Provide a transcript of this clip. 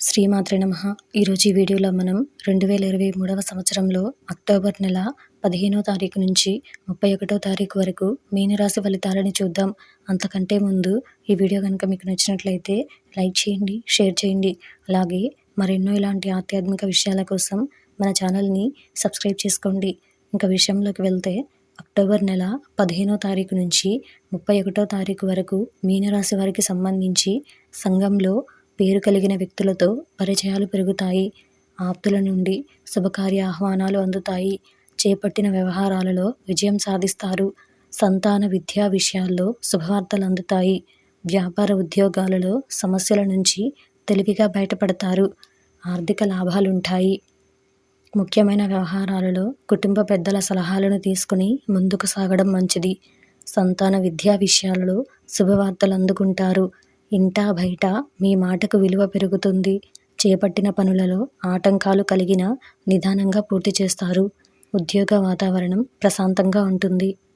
శ్రీమాత్రే నమః. ఈరోజు ఈ వీడియోలో మనం 2023వ సంవత్సరంలో అక్టోబర్ నెల 15వ తారీఖు నుంచి 31వ తారీఖు వరకు మీనరాశి ఫలితాలని చూద్దాం. అంతకంటే ముందు ఈ వీడియో కనుక మీకు నచ్చినట్లయితే లైక్ చేయండి, షేర్ చేయండి. అలాగే మరెన్నో ఇలాంటి ఆధ్యాత్మిక విషయాల కోసం మన ఛానల్ని సబ్స్క్రైబ్ చేసుకోండి. ఇంకా విషయంలోకి వెళ్తే అక్టోబర్ నెల 15వ తారీఖు నుంచి 31వ తారీఖు వరకు మీనరాశి వారికి సంబంధించి సంఘంలో పేరు కలిగిన వ్యక్తులతో పరిచయాలు పెరుగుతాయి. ఆప్తుల నుండి శుభకార్య ఆహ్వానాలు అందుతాయి. చేపట్టిన వ్యవహారాలలో విజయం సాధిస్తారు. సంతాన విద్యా విషయాల్లో శుభవార్తలు అందుతాయి. వ్యాపార ఉద్యోగాలలో సమస్యల నుంచి తెలివిగా బయటపడతారు. ఆర్థిక లాభాలుంటాయి. ముఖ్యమైన వ్యవహారాలలో కుటుంబ పెద్దల సలహాలను తీసుకుని ముందుకు సాగడం మంచిది. సంతాన విద్యా విషయాలలో శుభవార్తలు అందుకుంటారు. ఇంటా బయట మీ మాటకు విలువ పెరుగుతుంది. చేపట్టిన పనులలో ఆటంకాలు కలిగిన నిదానంగా పూర్తి చేస్తారు. ఉద్యోగ వాతావరణం ప్రశాంతంగా ఉంటుంది.